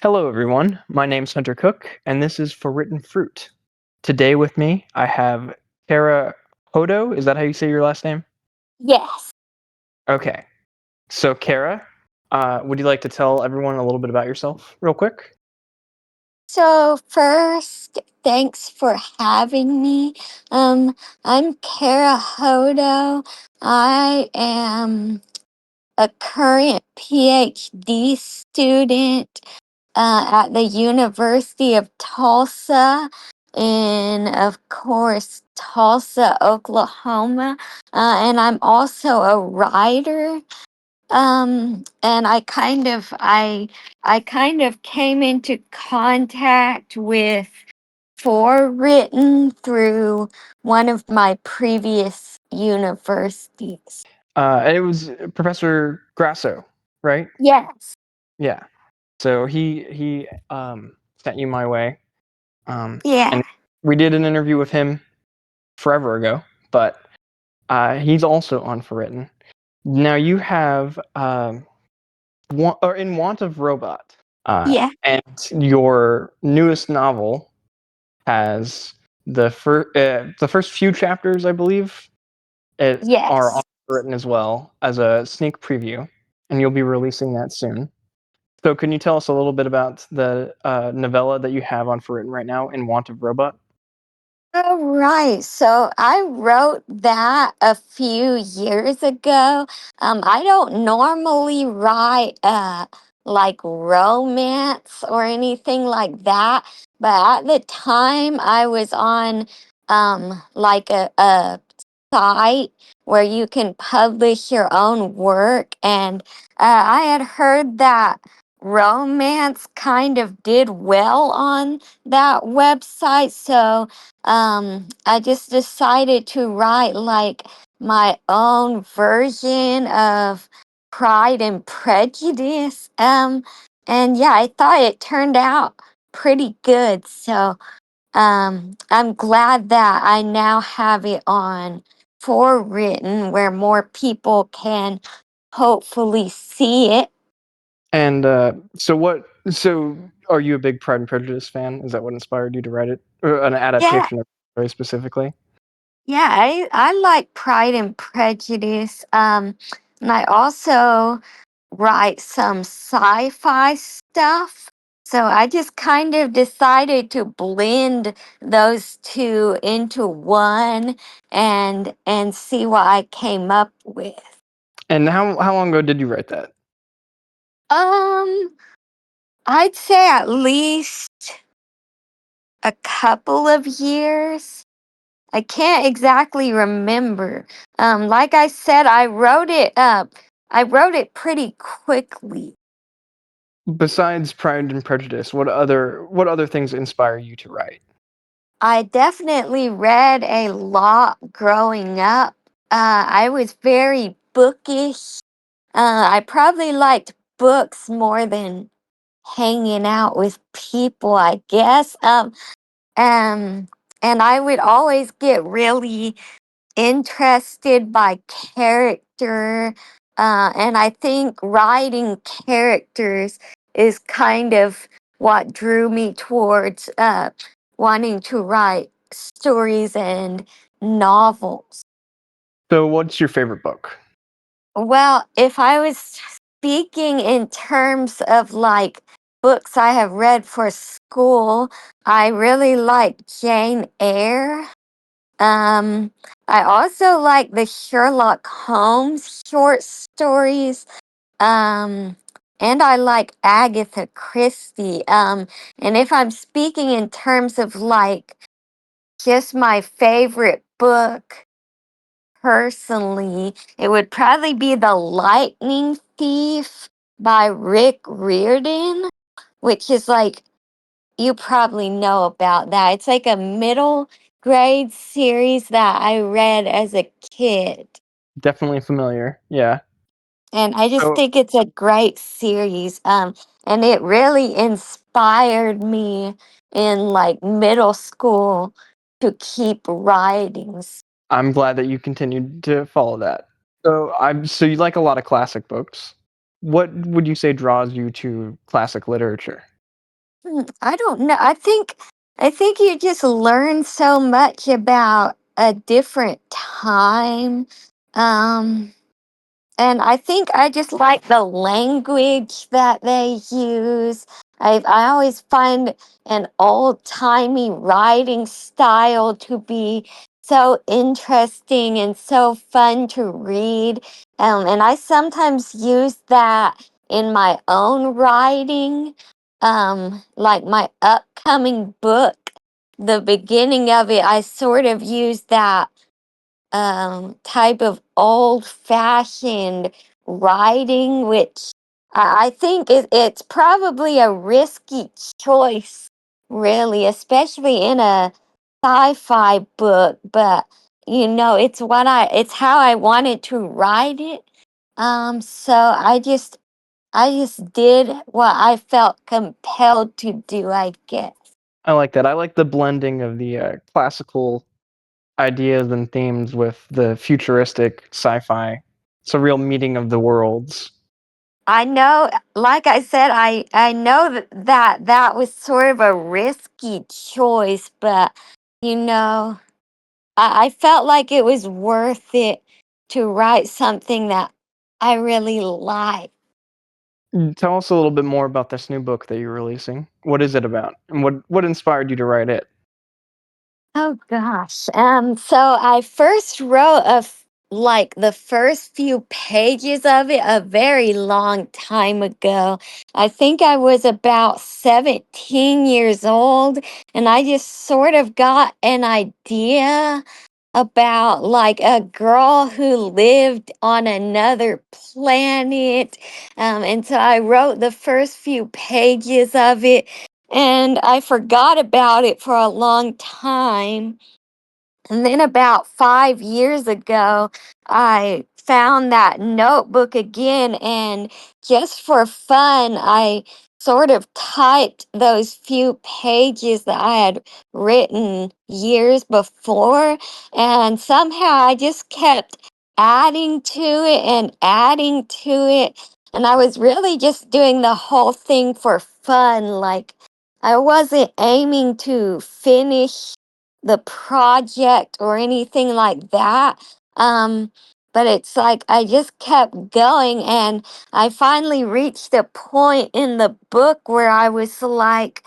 Hello, everyone. My name's Hunter Cook, and this is Forwritten Fruit. Today with me, I have Kara Hodo. Is that how you say your last name? Yes. Okay. So, Kara, would you like to tell everyone a little bit about yourself, real quick? So first, thanks for having me. Um, I'm Kara Hodo. I am a current PhD student at the University of Tulsa in, of course, Tulsa, Oklahoma. And I'm also a writer. And I kind of came into contact with Forwritten through one of my previous universities. It was Professor Grasso, right? Yes. Yeah. So he sent you my way, Yeah. and we did an interview with him forever ago. But he's also on Forwritten. Now you have or in Want of Robot. Yeah. And your newest novel has the first few chapters, I believe, are Yes. written as well as a sneak preview, and you'll be releasing that soon. So, can you tell us a little bit about the novella that you have on for written right now, In Want of Robot? All right. So I wrote that a few years ago. I don't normally write like romance or anything like that, but at the time I was on like a site where you can publish your own work, and I had heard that romance kind of did well on that website, so I just decided to write like my own version of Pride and Prejudice. And yeah, I thought it turned out pretty good. So I'm glad that I now have it on Forwritten where more people can hopefully see it. And So, are you a big Pride and Prejudice fan? Is that what inspired you to write it, or an Yeah, adaptation of it very specifically? yeah, I like Pride and Prejudice. And I also write some sci-fi stuff. So I just kind of decided to blend those two into one and see what I came up with. And how long ago did you write that? Um, I'd say at least a couple of years. I can't exactly remember. Like I said, I wrote it up. I wrote it pretty quickly. Besides Pride and Prejudice, what other things inspire you to write? I definitely read a lot growing up. I was very bookish. I probably liked books more than hanging out with people, I guess. Um, and I would always get really interested by character. And I think writing characters is kind of what drew me towards wanting to write stories and novels. So, what's your favorite book? Well, if I was speaking in terms of like books I have read for school, I really like Jane Eyre. Um, I also like the Sherlock Holmes short stories. Um, and I like Agatha Christie. And if I'm speaking in terms of like just my favorite book personally, it would probably be The Lightning Thief by Rick Riordan, which is like you probably know about that. It's like a middle grade series that I read as a kid. Definitely familiar. Yeah. And I just So, think it's a great series. And it really inspired me in like middle school to keep writing. I'm glad that you continued to follow that. So you like a lot of classic books. What would you say draws you to classic literature? I don't know. I think you just learn so much about a different time. Um and I think I just like the language that they use. I always find an old timey writing style to be so interesting and so fun to read. And I sometimes use that in my own writing. Like my upcoming book, the beginning of it, I sort of use that type of old fashioned writing, which I think it's probably a risky choice, really, especially in a sci-fi book. But it's how I wanted to write it. So I just did what I felt compelled to do, I guess. I like that. I like the blending of the classical ideas and themes with the futuristic sci-fi. It's a real meeting of the worlds. I know, like I said, I know that was sort of a risky choice, but you know, I felt like it was worth it to write something that I really like. Tell us a little bit more about this new book that you're releasing. What is it about, and what inspired you to write it? Oh gosh. So I first wrote like the first few pages of it a very long time ago. I think I was about 17 years old, and I just sort of got an idea about like a girl who lived on another planet. And so I wrote the first few pages of it, and I forgot about it for a long time. And then about 5 years ago, I found that notebook again, and just for fun, I sort of typed those few pages that I had written years before, and somehow I just kept adding to it and adding to it. And I was really just doing the whole thing for fun. Like, I wasn't aiming to finish the project or anything like that. Um, but it's like I just kept going, and I finally reached a point in the book where I was like,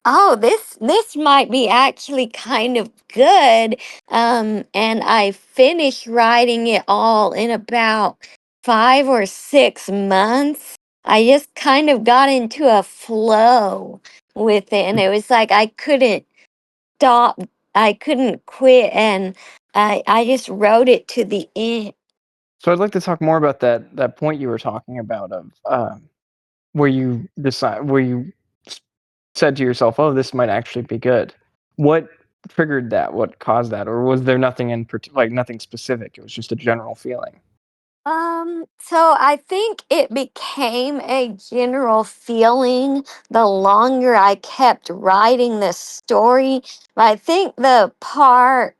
oh, this might be actually kind of good. And I finished writing it all in about 5 or 6 months. I just kind of got into a flow with it, and it was like I couldn't stop. I couldn't quit, and I just wrote it to the end. So I'd like to talk more about that point you were talking about of where you s- said to yourself, "Oh, this might actually be good." What triggered that? What caused that? Or was there nothing like nothing specific? It was just a general feeling. So I think it became a general feeling the longer I kept writing the story. But I think the part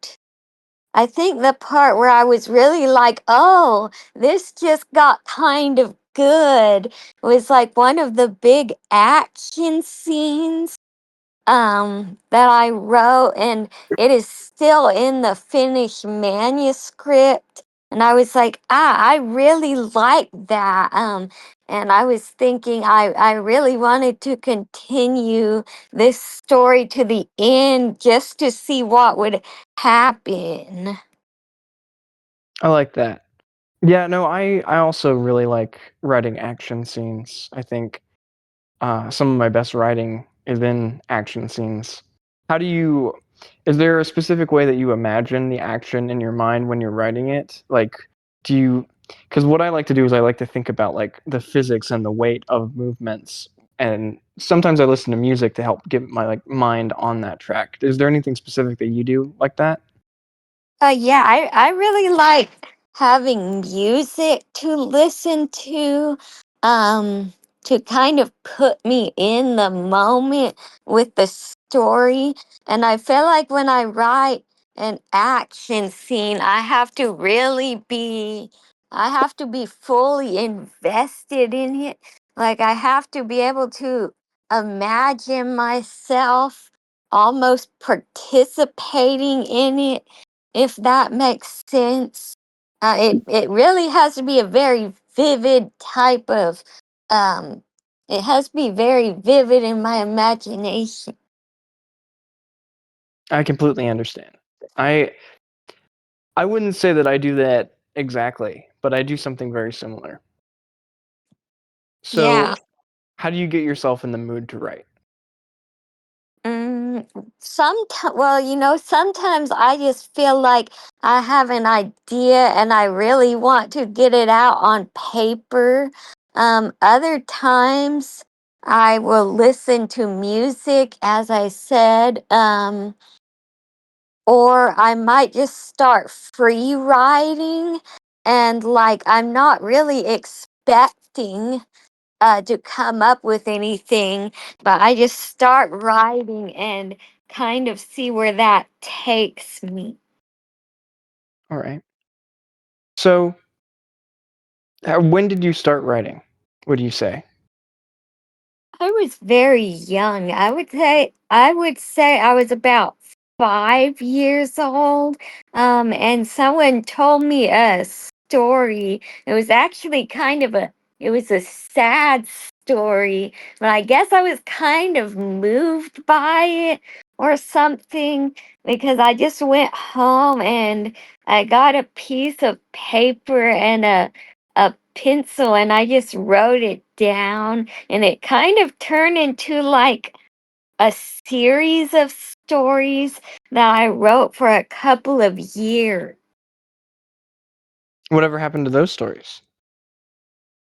where I was really like, oh, this just got kind of good was like one of the big action scenes that I wrote, and it is still in the finished manuscript. And I was like, I really like that. And I was thinking I really wanted to continue this story to the end just to see what would happen. I like that. Yeah, no, I also really like writing action scenes. I think some of my best writing is in action scenes. How do you is there a specific way that you imagine the action in your mind when you're writing it? Like, do you because what I like to do is I like to think about like the physics and the weight of movements, and sometimes I listen to music to help get my like mind on that track. Is there anything specific that you do like that? Yeah, I really like having music to listen um, to kind of put me in the moment with the story. And I feel like when I write an action scene, I have to be fully invested in it. Like I have to be able to imagine myself almost participating in it, if that makes sense. It really has to be a very vivid type of, um, it has to be very vivid in my imagination. I completely understand. I I wouldn't say that I do that exactly, but I do something very similar. So, Yeah. how do you get yourself in the mood to write? Mm, well, sometimes I just feel like I have an idea and I really want to get it out on paper. Other times I will listen to music, as I said, or I might just start free writing, and like I'm not really expecting to come up with anything, but I just start writing and kind of see where that takes me. All right. So, when did you start writing? Would you say? I was very young. I would say I was about 5 years old. And someone told me a story. It was actually it was a sad story, but I guess I was kind of moved by it or something, because I just went home and I got a piece of paper and a pencil and I just wrote it down, and it kind of turned into like a series of stories that I wrote for a couple of years. Whatever happened to those stories?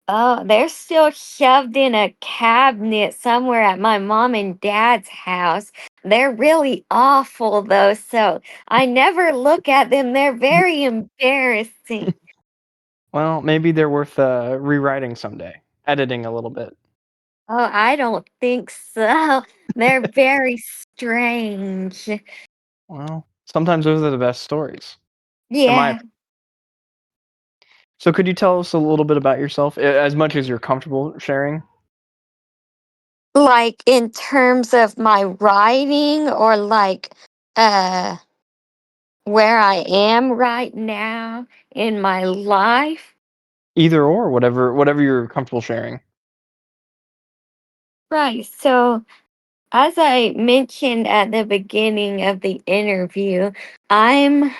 Oh, they're still shoved in a cabinet somewhere at my mom and dad's house. They're really awful though, so I never look at them. They're very embarrassing. Well, maybe they're worth rewriting someday, editing a little bit. Oh, I don't think so. They're very strange. Well, sometimes those are the best stories, in my Yeah. opinion. So, could you tell us a little bit about yourself, as much as you're comfortable sharing? Like in terms of my writing, or like uh where I am right now in my life. Either or, whatever you're comfortable sharing. Right. So as I mentioned at the beginning of the interview, I'm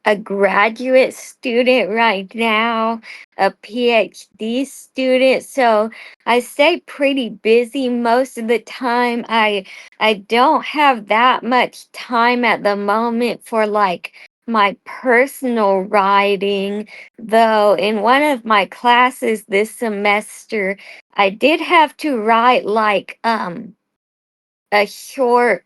a graduate student right now, a PhD student. So I stay pretty busy most of the time. I don't have that much time at the moment for like my personal writing, though in one of my classes this semester I did have to write like a short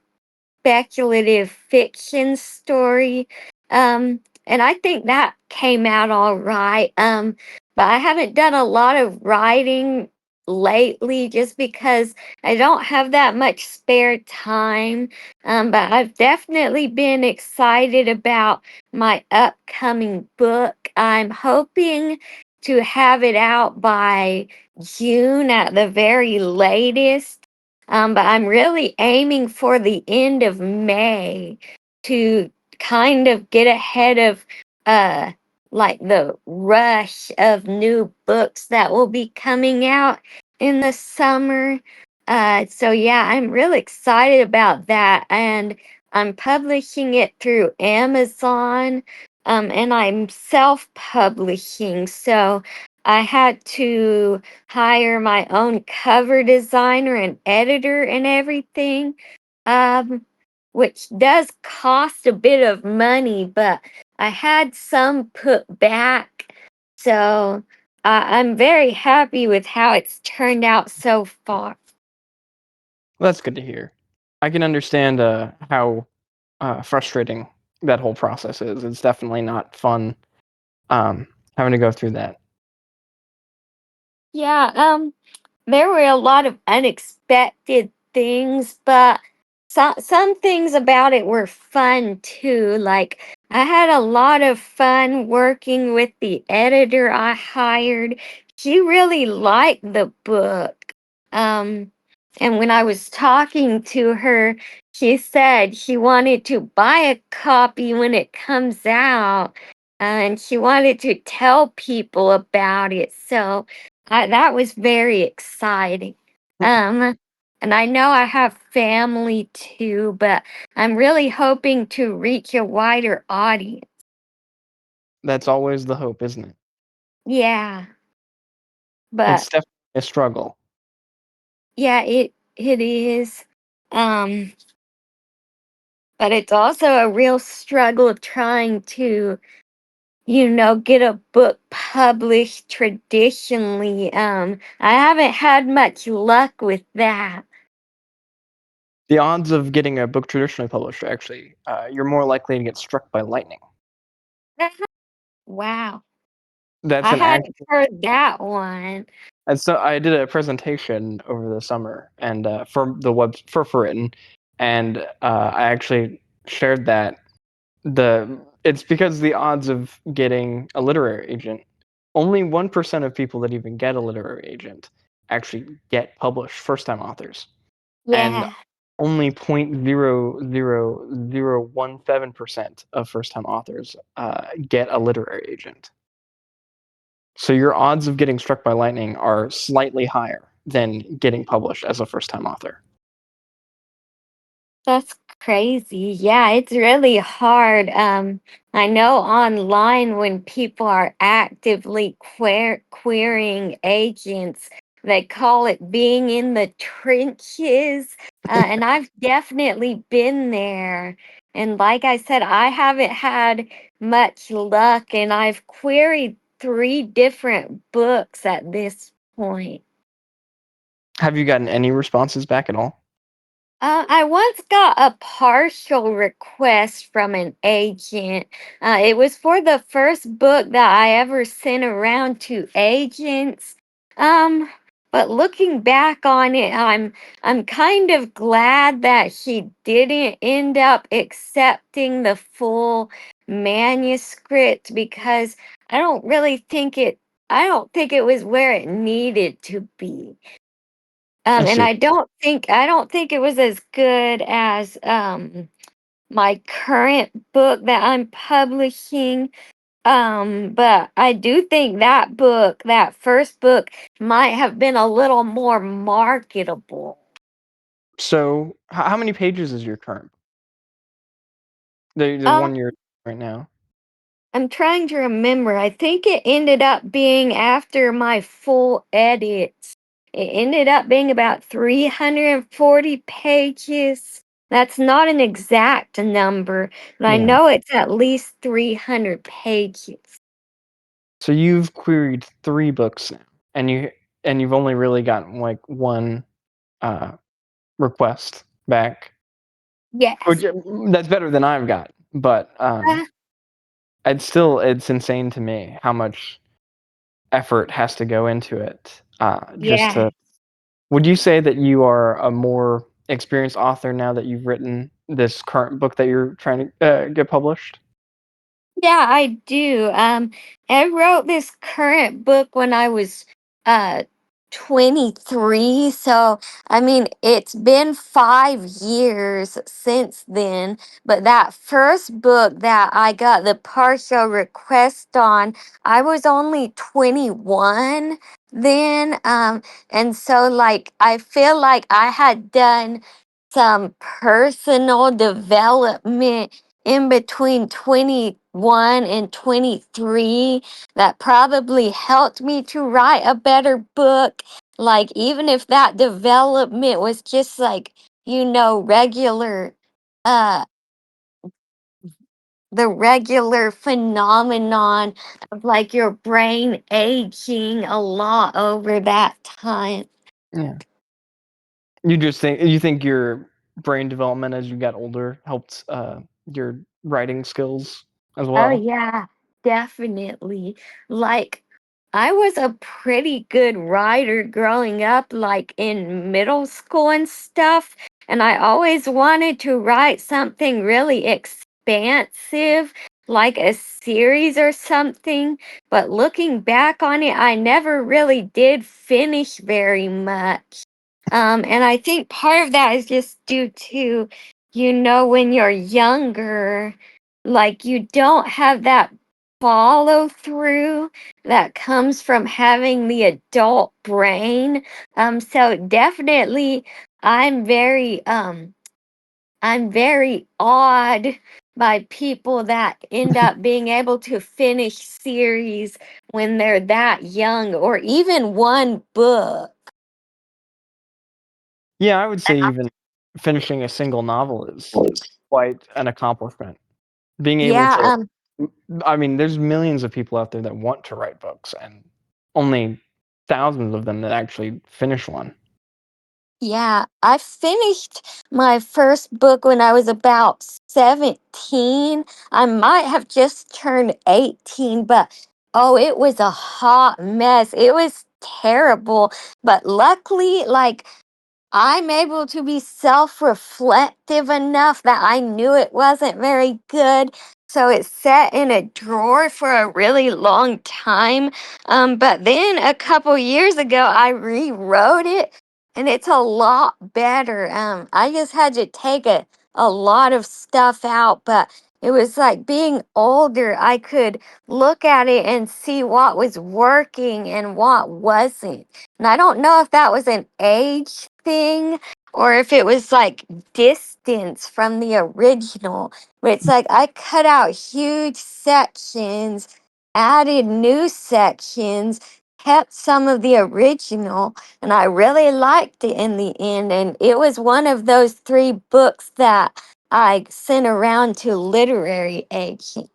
speculative fiction story. And I think that came out all right. But I haven't done a lot of writing lately just because I don't have that much spare time. But I've definitely been excited about my upcoming book. I'm hoping to have it out by June at the very latest. But I'm really aiming for the end of May to kind of get ahead of uh like the rush of new books that will be coming out in the summer. So yeah, I'm really excited about that, and I'm publishing it through Amazon. And I'm self-publishing, so I had to hire my own cover designer and editor and everything, um, which does cost a bit of money, but I had some put back. So I'm very happy with how it's turned out so far. Well, that's good to hear. I can understand how frustrating that whole process is. It's definitely not fun having to go through that. Yeah, there were a lot of unexpected things, but some things about it were fun too. Like I had a lot of fun working with the editor I hired. She really liked the book. Um, And when I was talking to her, she said she wanted to buy a copy when it comes out, and she wanted to tell people about it. So that was very exciting. Um, and I know I have family too, but I'm really hoping to reach a wider audience. That's always the hope, isn't it? Yeah, but It's definitely a struggle. yeah, it is. Um, but it's also a real struggle trying to, get a book published traditionally. I haven't had much luck with that. The odds of getting a book traditionally published, actually, you're more likely to get struck by lightning. Wow. That's I an act. hadn't heard that one. And so I did a presentation over the summer and for the web for Forwritten, and I actually shared that it's because the odds of getting a literary agent, only 1% of people that even get a literary agent actually get published, first time authors, and Yeah. only 0.00017% of first time authors get a literary agent. So your odds of getting struck by lightning are slightly higher than getting published as a first time author. That's crazy. Yeah, it's really hard. I know online when people are actively querying agents, they call it being in the trenches. And I've definitely been there. And like I said, I haven't had much luck, and I've queried three different books at this point. Have you gotten any responses back at all? I once got a partial request from an agent. It was for the first book that I ever sent around to agents. Um, but looking back on it, I'm kind of glad that she didn't end up accepting the full manuscript because I don't really think it I don't think it was where it needed to be. I And see. I don't think it was as good as my current book that I'm publishing. But I do think that book, that first book, might have been a little more marketable. So, how many pages is your current? The Um, one you're right now. I'm trying to remember. I think it ended up being after my full edits. It ended up being about 340 pages. That's not an exact number, but I Yeah. know it's at least 300 pages. So you've queried 3 books now, and you've only really gotten, like, 1, uh, request back, which, Yes. that's better than I've got, but, Uh, it's insane to me how much effort has to go into it, just yeah. to would you say that you are a more experienced author now that you've written this current book that you're trying to, get published? Yeah, I do. I wrote this current book when I was uh 23. So, I mean, it's been 5 years since then. But that first book that I got the partial request on, I was only 21 then. And so, like, I feel like I had done some personal development in between 21 and 23 that probably helped me to write a better book. Like, even if that development was just like, regular, uh, the regular phenomenon of like your brain aging a lot over that time. Yeah. You think your brain development as you got older helped, your writing skills as Oh, well? yeah, definitely. Like, I was a pretty good writer growing up, like in middle school and stuff. And I always wanted to write something really expansive, like a series or something. But looking back on it, I never really did finish very much. And I think part of that is just due to, when you're younger, like you don't have that follow through that comes from having the adult brain. So definitely I'm very I'm very awed by people that end up being able to finish series when they're that young or even one book. Yeah, I would say even finishing a single novel is quite an accomplishment. Being able Yeah, to I mean, there's millions of people out there that want to write books and only thousands of them that actually finish one. yeah. I finished my first book when I was about 17. I might have just turned 18, but oh, it was a hot mess. It was terrible. But luckily, like I'm able to be self reflective enough that I knew it wasn't very good. So it sat in a drawer for a really long time. But then a couple years ago, I rewrote it and it's a lot better. I just had to take a lot of stuff out, but it was like being older, I could look at it and see what was working and what wasn't. And I don't know if that was an age thing or if it was like distance from the original. But it's like I cut out huge sections, added new sections, kept some of the original, and I really liked it in the end. And it was one of those three books that I sent around to literary agents.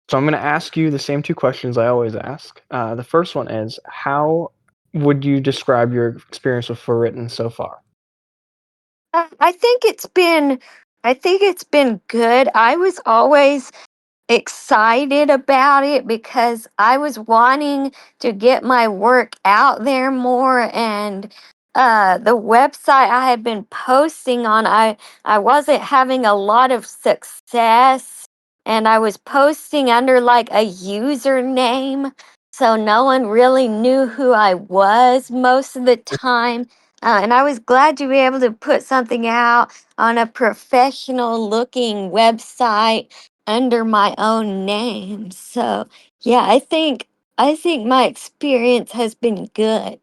So I'm gonna ask you the same 2 questions I always ask. The first one is, how would you describe your experience with Forwritten so far? I think it's been good. I was always excited about it because I was wanting to get my work out there more, and the website I had been posting on, I wasn't having a lot of success, and I was posting under like a username, so no one really knew who I was most of the time. And I was glad to be able to put something out on a professional looking website under my own name. So, yeah, I think my experience has been good.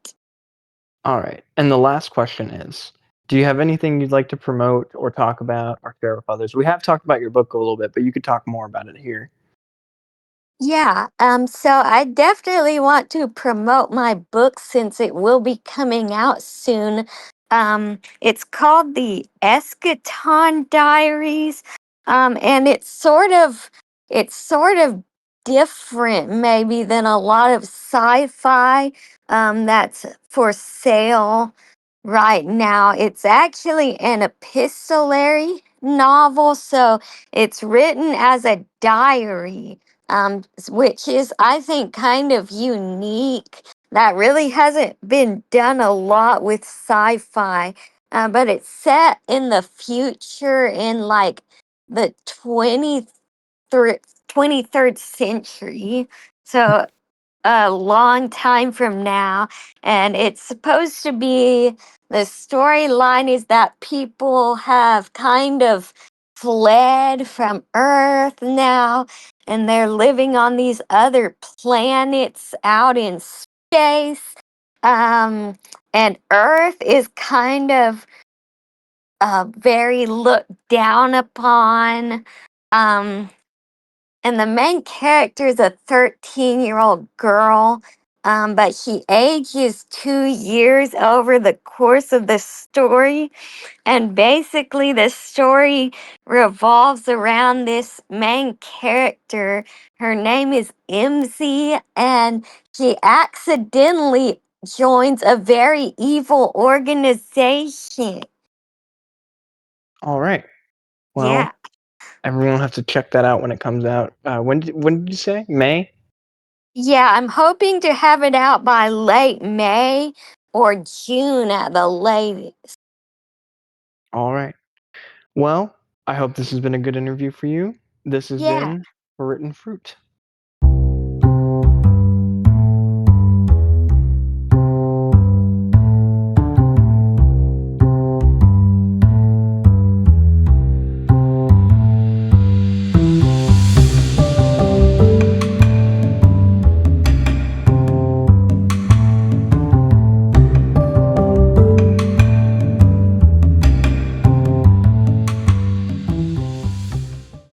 Alright, and the last question is, do you have anything you'd like to promote or talk about or share with others? We have talked about your book a little bit, but you could talk more about it here. Yeah, so I definitely want to promote my book since it will be coming out soon. It's called the Eschaton Diaries, and it's sort of different maybe than a lot of sci-fi that's for sale right now. It's actually an epistolary novel, so it's written as a diary, which is, I think, kind of unique. That really hasn't been done a lot with sci fi, but it's set in the future in like the 23rd century. So a long time from now. And it's supposed to be the storyline is that people have kind of fled from Earth now and they're living on these other planets out in space. Um, and Earth is kind of very looked down upon. Um, and the main character is a 13-year-old girl, but she ages 2 years over the course of the story. And basically, the story revolves around this main character. Her name is MZ, and she accidentally joins a very evil organization. Alright, well, Yeah. everyone will have to check that out when it comes out. When did you say? May? Yeah, I'm hoping to have it out by late May or June at the latest. Alright. Well, I hope this has been a good interview for you. This has Yeah. been Written Fruit.